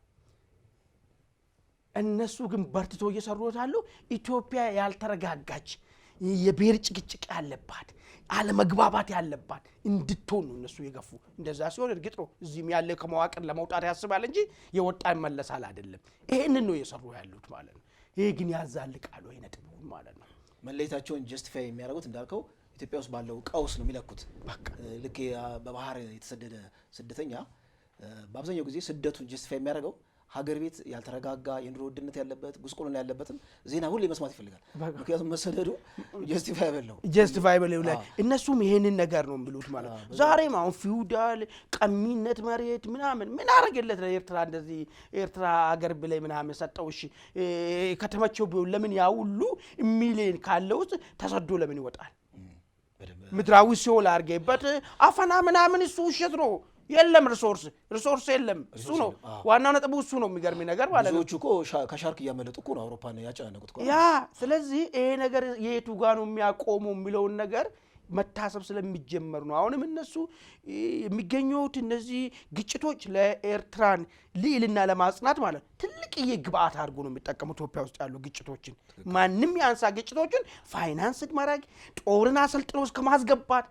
እነሱ ግን በርትቶ እየሰሩታሉ ኢትዮጵያ ያልተረጋጋች የብሔር ጭቅጭቅ ያለባት አለመግባባት ያለባት እንድትሆን ነው እነሱ የገፉ እንደዛ ሲሆን እርግጥ ነው እዚህም ያለ ከመዋቅር ለመውጣት ያስባል እንጂ የወጣ ይመለሳል አይደለም ይሄንን ነው እየሰሩ ያሉት ማለት ነው ይሄ ግን ያዛልቃል ወይ ነጥብ ማለት ነው መለየታቸውን ጀስቲፋይ የሚያደርጉት እንዳልከው ኢትዮጵያ ውስጥ ባለው ቀውስ ነው የሚለኩት ልክ በባህር የተሰደደ ስደተኛ በአብዛኛው ጊዜ ስደቱን ጀስቲፋይ የሚያደርገው ሀገር ቤት ያልተረጋጋ የኑሮ ውድነት ያለበት ጉስቁልና ያለበትም ዜና ሁሉ መስማት ይፈልጋል ምክንያቱም መሰደዱ ጀስቲፋይብል ነው ላይ እነሱም ይሄንን ነገር ነው የሚሉት ማለት ነው ዛሬም አሁን ፊውዳል ቀሚነት መሬት ምናምን ምን አረገለት ለኤርትራ እንደዚህ ኤርትራ ሀገር ብለ ምናምን ሰጠው እሺ ከተመቸው ቢሆን ለምን ያው ሁሉ ሚሊዮን ካለው ተሰዶ ለምን ይወጣል ምድራዊ ሲኦል አርገበት አፈና ምናምን እሱ ውሸት ነው የለም ሪሶርስ የለም እሱ ነው ዋናው ነጥቡ እሱ ነው የሚገርም ነገር ማለት ነው ብዙዎቹ እኮ ከሻርክ እያመለጡ እኮ ነው አውሮፓን ያጫነቁት እኮ ያ ስለዚህ ይሄ ነገር የቱ ጋር ነው የሚያቆመው የሚለውን ነገር መታሰብ ስለሚጀመር ነው አሁንም እነሱ የሚገኙት እነዚህ ግጭቶች ለኤርትራን ሊልና ለማጽናት ማለት ትልቅ የግብአት አድርጎ ነው የሚጠቀሙት ኢትዮጵያ ውስጥ ያሉ ግጭቶችን ማንንም ያንሳ ግጭቶችን ፋይናንስ ማድረግ ጦርና አሰልጥኖ እስከማስገባት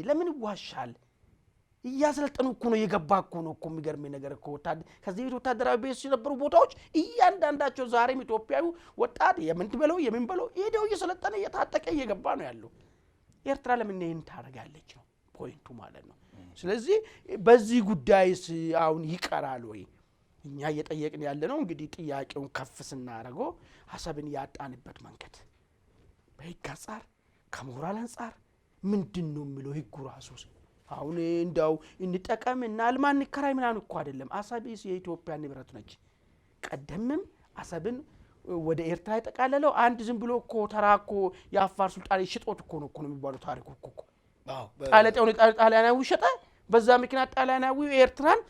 ለምን ይዋሻል እያሰለጠኑ እኮ ነው የገባ እኮ ነው እኮ የሚገርም ነገር እኮ ከዚህ ወታደራዊ ቤዝ የነበሩ ቦታዎች እያንዳንዳቸው ዛሬም ኢትዮጵያዊ ወጣት የምን በለው ሄደው እየሰለጠነ እየታጠቀ እየገባ ነው ያለው ኤርትራ ለምን ይሄን ታረጋለች ነው ፖይንቱ ማለት ነው ስለዚህ በዚህ ጉዳይስ አሁን ይቀራል ወይ እኛ እየጠየቅን ያለ ነው እንግዲህ ጥያቄውን ከፍ ስናደርገው ሐሳብን ያጣንበት መንገድ በህግ አንጻር ከሞራል አንጻር ምንድነው የሚለው ህጉ ራሱስ አሁን እንዳው እንጠቀም እና አልማን ከራይ ምናምን እኮ አይደለም አሰብስ የኢትዮጵያ ንብረት ነች ቀደምም አሰብን ወደ ኤርትራ ይጠቃለለው አንድ ዝም ብሎ እኮ ተራኮ የአፋር ሱልጣን ይሽጦት እኮ ነው የሚባለው ታሪኩ እኮ ጣሊያናዊ ሸጠ በዛ ምክንያት ጣሊያናዊ ኤርትራን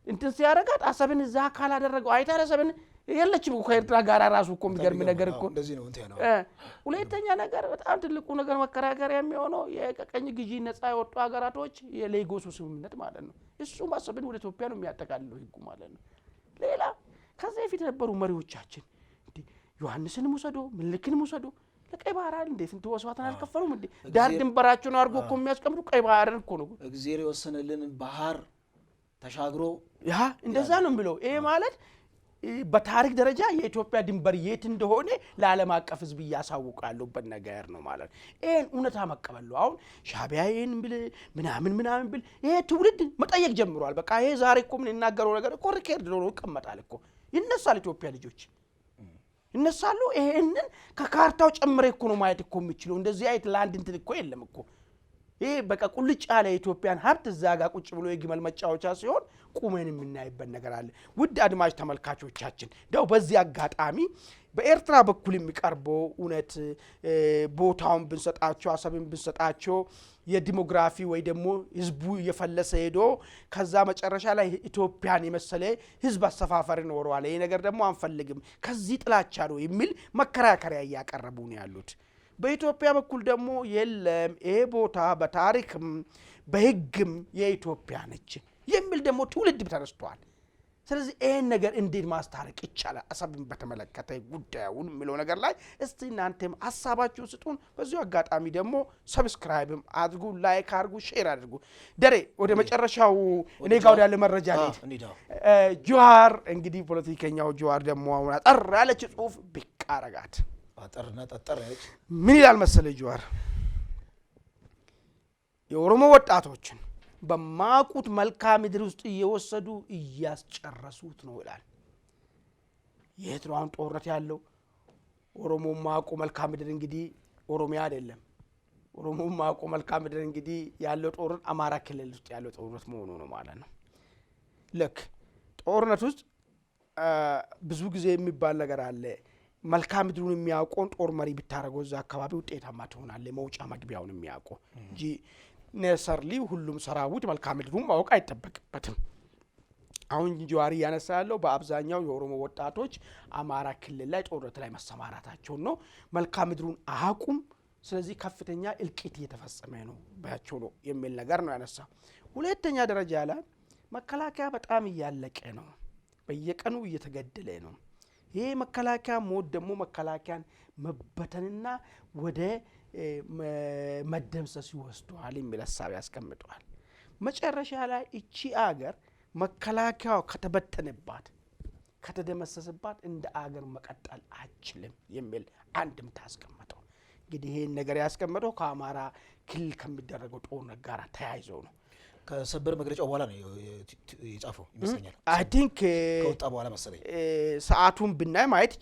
እንትን ሲያረጋት አሰብን እዛ ካላደረገው አይታረሰብን የለችም እኮ ኤርትራ ጋር ራሱ እኮ የሚገርም ነገር እኮ እንደዚህ ነው እንት ያለው ሁለተኛ ነገር በጣም ትልቁ ነገር መከራከሪያ የሚሆነው የቀኝ ግዢ ነፃ የወጡ ሀገራቶች የሌጎስ ስምምነት ማለት ነው እሱ አሰብን ወደ ኢትዮጵያ ነው የሚያጠቃልለው ህጉ ማለት ነው ሌላ ከዛ በፊት የነበሩ መሪዎቻችን እንዴ ዮሐንስን ሙሰዶ ምልክን ሙሰዶ ለቀይ ባህር እንዴት እንትወስዋታን አልከፈሉም እንዴ ዳር ድንበራቸውን አርጎ እኮ የሚያስቀምጡ ቀይ ባህርን እኮ ነው እግዚአብሔር የወሰነልን ባህር ተሻግሮ ያ እንደዛ ነው የሚለው ይሄ ማለት በታሪክ ደረጃ የኢትዮጵያ ድንበር የት እንደሆነ ለዓለም አቀፍ ህዝብ ያሳውቃሉበት ነገር ነው ማለት ይሄን እውነታ መቀበል ነው አሁን ሻቢያዬን ምናምን ብል ይሄ ትውልድ መጠየቅ ጀምሯል በቃ ይሄ ዛሬ እኮ ምን እናገረው ነገር እኮ ሪከርድ ነው ይቀመጣል እኮ ይነሳል ኢትዮጵያ ልጆች ይነሳሉ ይሄንን ከካርታው ጨምሬ እኮ ነው ማየት እኮ የሚችለው እንደዚህ አይት ላንድ እንትን እኮ የለም እኮ ይሄ በቃ ቁልጭ ያለ ኢትዮጵያን ሀብት እዛ ጋር ቁጭ ብሎ የግመል መጫወቻ ሲሆን ቁመን የምናይበት ነገር አለ ውድ አድማጭ ተመልካቾቻችን ደው በዚህ አጋጣሚ በኤርትራ በኩል የሚቀርበው እውነት ቦታውን ብንሰጣቸው አሰብን ብንሰጣቸው የዲሞግራፊ ወይ ደግሞ ህዝቡ እየፈለሰ ሄዶ ከዛ መጨረሻ ላይ ኢትዮጵያን የመሰለ ህዝብ አሰፋፈር ይኖረዋል ይሄ ነገር ደግሞ አንፈልግም ከዚህ ጥላቻ ነው የሚል መከራከሪያ ያቀርቡ ነው ያሉት በኢትዮጵያ በኩል ደግሞ የለም ይሄ ቦታ በታሪክም በህግም የኢትዮጵያ ነች የሚል ደግሞ ትውልድ ተነስቷል ስለዚህ ይሄን ነገር እንዴት ማስታረቅ ይቻላል አሰብን በተመለከተ ጉዳዩን የሚለው ነገር ላይ እስቲ እናንተም ሐሳባችሁን ስጡን በዚሁ አጋጣሚ ደግሞ ሰብስክራይብም አድርጉ ላይክ አድርጉ ሼር አድርጉ ደሬ ወደ መጨረሻው እኔ ጋር ያለ መረጃ ነው ጁዋር እንግዲህ ፖለቲከኛው ጁዋር ደግሞ አሁን አጠር ያለች ጽሁፍ ቢቃረጋት አጠርና ጠጠር ያለች ምን ይላል መሰለ ጁዋር የኦሮሞ ወጣቶችን በማቁት መልካም ምድር ውስጥ እየወሰዱ እያስጨረሱት ነው ይላል የት ነው አሁን ጦርነት ያለው ኦሮሞ ማቁ መልካም ምድር እንግዲህ ኦሮሚያ አይደለም ኦሮሞ ማቁ መልካም ምድር እንግዲህ ያለው ጦርነት አማራ ክልል ውስጥ ያለው ጦርነት መሆኑ ነው ማለት ነው ለክ ጦርነት ውስጥ ብዙ ጊዜ የሚባል ነገር አለ መልካም ምድሩን የሚያውቀውን ጦር መሪ ቢታረገው እዛ አካባቢ ውጤታማ ትሆናለህ መውጫ መግቢያውን የሚያውቀው እንጂ ነሰርሊ ሁሉም ሰራዊት መልካም ምድሩን ማወቅ አይተበቅበትም አሁን ጁዋር ያነሳ ያለው በአብዛኛው የኦሮሞ ወጣቶች አማራ ክልል ላይ ጦርነት ላይ መሰማራታቸው ነው መልካም ምድሩን አያውቁም ስለዚህ ከፍተኛ እልቂት እየተፈጸመ ነው ባያቸው ነው የሚል ነገር ነው ያነሳ ሁለተኛ ደረጃ ላይ መከላከያ በጣም እያለቀ ነው በየቀኑ እየተገደለ ነው ይሄ መከላከያ ሞት ደግሞ መከላከያን መበተንና ወደ መደምሰስ ይወስደዋል የሚል ሐሳብ ያስቀምጣል መጨረሻ ላይ እቺ አገር መከላከያው ከተበተነባት ከተደመሰሰባት እንደ አገር መቀጠል አይችልም የሚል አንድም ታስቀምጠው እንግዲህ ይሄን ነገር ያስቀምጠው ከአማራ ክልል ከሚደረገው ጦርነት ጋር ተያይዞ ነው ከሰበር መግለጫው በኋላ ነው የጻፈው ይመስለኛል አይ ቲንክ ከወጣ በኋላ መሰለኝ ሰዓቱን ብናይ ማየት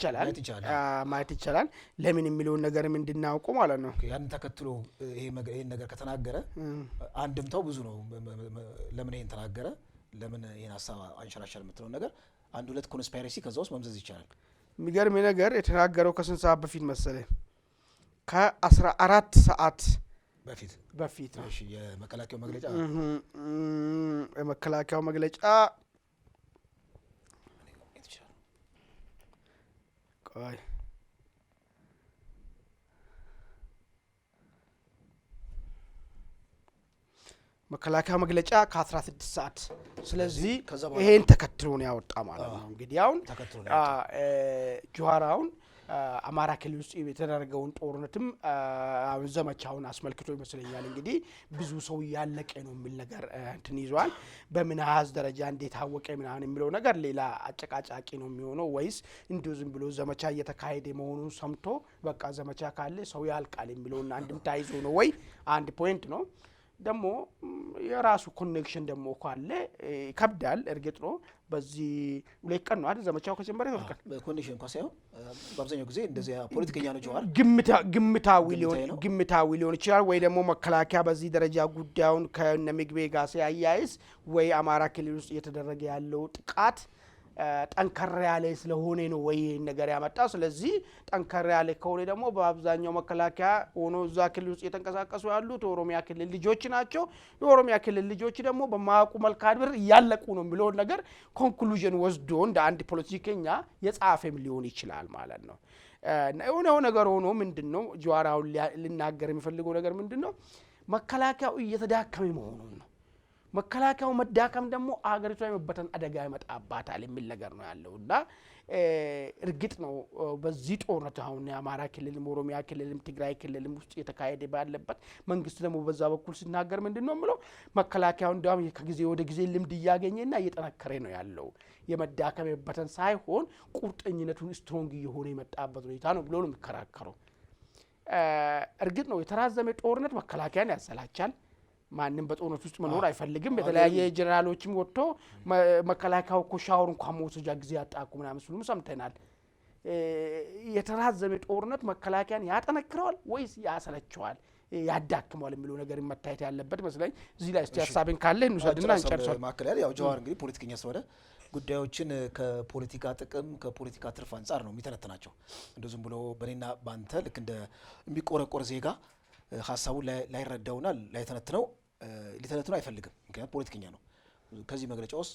ይቻላል ለምን የሚለው ነገርም እንድናውቀው ማለት ነው ያን ተከትሎ ይሄን ነገር ከተናገረ አንድምታው ብዙ ነው ለምን ይሄን ተናገረ ለምን ይሄን ሐሳብ አንሸራሸር የምትለው ነገር አንድ ሁለት ኮንስፓይረሲ ከዛውስ መምዘዝ ይቻላል የሚገርም ነገር የተናገረው ከስንት ሰዓት በፊት መሰለኝ ከ14 ሰዓት በፊት እሺ የመከላከያው መግለጫ ቆይ መከላከያው መግለጫ ከ16 ሰዓት ስለዚህ ይሄን ተከትሎ ነው ያወጣ ማለት ነው እንግዲህ አሁን ጁዋራውን አማራ ክልል ውስጥ የተደረገውን ጦርነትም ዘመቻውን አስመልክቶ ይመስለኛል እንግዲህ ብዙ ሰው ያለቀ ነው የሚል ነገር እንትን ይዟል በመናሃዝ ደረጃ እንዴት አወቀ ምናምን የሚለው ነገር ሌላ አጨቃጫቂ ነው የሚሆነው ወይስ እንዲሁ ዝም ብሎ ዘመቻ እየተካሄደ መሆኑን ሰምቶ በቃ ዘመቻ ካለ ሰው ያልቃል የሚለውና አንድም ታይዞ ነው ወይ አንድ ፖይንት ነው ደግሞ የራሱ ኮኔክሽን ደግሞ ካለ ይከብዳል። እርግጥ ነው በዚህ ሁለት ቀን ነው አይደል ዘመቻው ከጀመረ ይወርቃል። ኮኔክሽን እንኳን ሳይሆን በአብዛኛው ጊዜ እንደዚህ ፖለቲከኛ ነው ጀዋር ግምታዊ ሊሆን ይችላል። ወይ ደግሞ መከላከያ በዚህ ደረጃ ጉዳዩን ከነምግቤ ጋር ሲያያይዝ ወይ አማራ ክልል ውስጥ እየተደረገ ያለው ጥቃት ጠንከር ያለ ስለሆነ ነው ወይ ነገር ያመጣው። ስለዚህ ጠንከር ያለ ከሆነ ደግሞ በአብዛኛው መከላከያ ሆኖ እዛ ክልል ውስጥ የተንቀሳቀሱ ያሉት ኦሮሚያ ክልል ልጆች ናቸው። የኦሮሚያ ክልል ልጆች ደግሞ በማያውቁ መልካድብር እያለቁ ነው የሚለው ነገር ኮንክሉዥን ወስዶ እንደ አንድ ፖለቲከኛ የጻፈም ሊሆን ይችላል ማለት ነው። የሆነው ነገር ሆኖ ምንድነው ጀዋራው ሊናገር የሚፈልገው ነገር ምንድነው መከላከያው እየተዳከመ መሆኑን ነው። መከላከያው መዳከም ደግሞ አገሪቷ የመበተን አደጋ ያመጣባታል የሚል ነገር ነው ያለውና እርግጥ ነው በዚህ ጦርነት አሁን የአማራ ክልልም ኦሮሚያ ክልልም ትግራይ ክልልም ውስጥ የተካሄደ ባለበት መንግስት ደግሞ በዛ በኩል ሲናገር ምንድነው ምለው መከላከያው እንደውም ከጊዜ ወደ ጊዜ ልምድ እያገኘና እየጠነከረ ነው ያለው የመዳከም የመበተን ሳይሆን ቁርጠኝነቱን ስትሮንግ እየሆነ የመጣበት ሁኔታ ነው ብሎ ነው የሚከራከረው። እርግጥ ነው የተራዘመ ጦርነት መከላከያን ያሰላቻል። ማንንም በጦርነት ውስጥ መኖር አይፈልግም። በተለያየ ጀነራሎችም ወጥቶ መከላከያው እኮ ሻወር እንኳን መውሰጃ ጊዜ ያጣቁ ምናምን ሲሉም ሰምተናል። የተራዘመ ጦርነት መከላከያን ያጠነክረዋል ወይስ ያሰለቸዋል ያዳክመዋል የሚለው ነገር መታየት ያለበት መስለኝ። እዚህ ላይ እስቲ ሐሳብን ካለ እንውሰድና እንጨርሰው። ማከለ ያው ጀዋር እንግዲህ ፖለቲከኛ ስለሆነ ጉዳዮችን ከፖለቲካ ጥቅም ከፖለቲካ ትርፍ አንፃር ነው የሚተነትናቸው። እንደዚህም ብሎ በኔና ባንተ ልክ እንደ የሚቆረቆር ዜጋ ሐሳቡን ላይረዳውና ላይተነትነው ሊተነትነው አይፈልግም። ምክንያቱም ፖለቲከኛ ነው። ከዚህ መግለጫ ውስጥ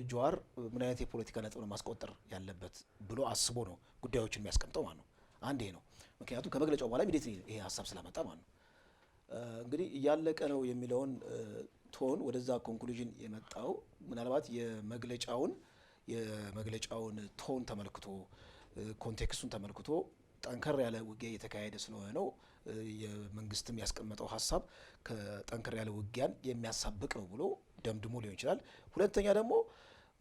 ጀዋር ምን አይነት የፖለቲካ ነጥብ ነው ማስቆጠር ያለበት ብሎ አስቦ ነው ጉዳዮችን የሚያስቀምጠው ማለት ነው። አንድ ይሄ ነው። ምክንያቱም ከመግለጫው በኋላ ኢሚዲየትሊ ይሄ ሐሳብ ስላመጣ ማለት ነው። እንግዲህ እያለቀ ነው የሚለውን ቶን ወደዛ ኮንክሉዥን የመጣው ምናልባት የመግለጫውን ቶን ተመልክቶ ኮንቴክስቱን ተመልክቶ ጠንከር ያለ ውጊያ እየተካሄደ ስለሆነ ነው የመንግስትም ያስቀመጠው ሐሳብ ከጠንከር ያለ ውጊያን የሚያሳብቅ ነው ብሎ ደምድሞ ሊሆን ይችላል። ሁለተኛ ደግሞ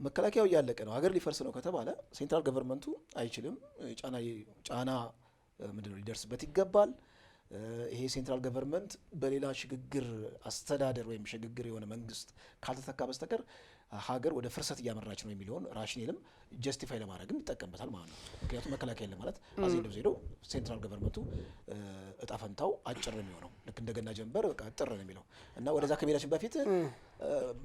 መከላከያው እያለቀ ነው ሀገር ሊፈርስ ነው ከተባለ ሴንትራል ገቨርንመንቱ አይችልም ጫና ምንድነው ሊደርስበት ይገባል። ይሄ ሴንትራል ገቨርንመንት በሌላ ሽግግር አስተዳደር ወይም ሽግግር የሆነ መንግስት ካልተተካ በስተቀር ሀገር ወደ ፍርሰት እያመራች ነው የሚለውን ራሽኔልም ጀስቲፋይ ለማድረግም ይጠቀምበታል ማለት ነው። ምክንያቱም መከላከያ ለማለት አዚ እንደዚህ ሄዶ ሴንትራል ገቨርንመንቱ እጣ ፈንታው አጭር ነው የሚሆነው ልክ እንደገና ጀንበር በቃ አጭር ነው የሚለው እና ወደዛ ከመሄዳችን በፊት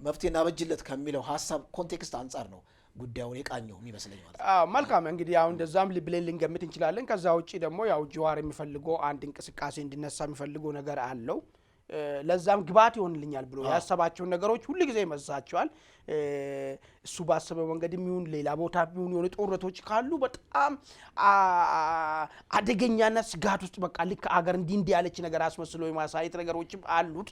መፍትሄና በጅለት ከሚለው ሐሳብ ኮንቴክስት አንፃር ነው ጉዳዩን የቃኘው የሚመስለኝ ማለት ነው። መልካም እንግዲህ ያው እንደዛም ብለን ልንገምት እንችላለን። ከዛ ውጪ ደግሞ ያው ጀዋር የሚፈልገው አንድ እንቅስቃሴ እንዲነሳ የሚፈልገው ነገር አለው። ለዛም ግባት ይሆንልኛል ብሎ ያሰባቸውን ነገሮች ሁሉ ጊዜ ይመሳቸዋል። እሱ ባሰበው መንገድ የሚሆን ሌላ ቦታ የሚሆን የሆነ ጦርነቶች ካሉ በጣም አደገኛና ስጋት ውስጥ በቃ ልክ አገር እንዲህ ያለች ነገር አስመስሎ የማሳየት ነገሮችም አሉት።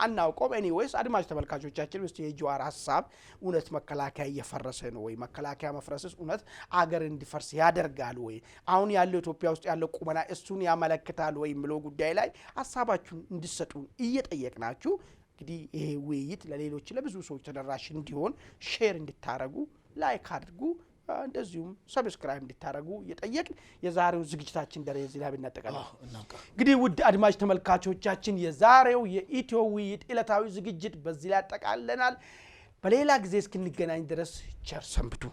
አናውቀውም። ኤኒዌይስ አድማጭ ተመልካቾቻችን ውስጥ የጀዋር ሐሳብ እውነት መከላከያ እየፈረሰ ነው ወይ መከላከያ መፍረስስ እውነት አገር እንዲፈርስ ያደርጋል ወይ አሁን ያለው ኢትዮጵያ ውስጥ ያለው ቁመና እሱን ያመለክታል ወይ የሚለው ጉዳይ ላይ ሐሳባችሁን እንድትሰጡ እየጠየቅናችሁ እንግዲህ ይሄ ውይይት ለሌሎች ለብዙ ሰዎች ተደራሽ እንዲሆን ሼር እንድታረጉ ላይክ አድርጉ እንደዚሁም ሰብስክራይብ እንድታረጉ እየጠየቅን የዛሬው ዝግጅታችን ደረጃ ላይ ብናጠቃለን እንግዲህ ውድ አድማጭ ተመልካቾቻችን የዛሬው የኢትዮ ውይይት ዕለታዊ ዝግጅት በዚህ ላይ አጠቃለናል። በሌላ ጊዜ እስክንገናኝ ድረስ ቸር ሰንብቱ።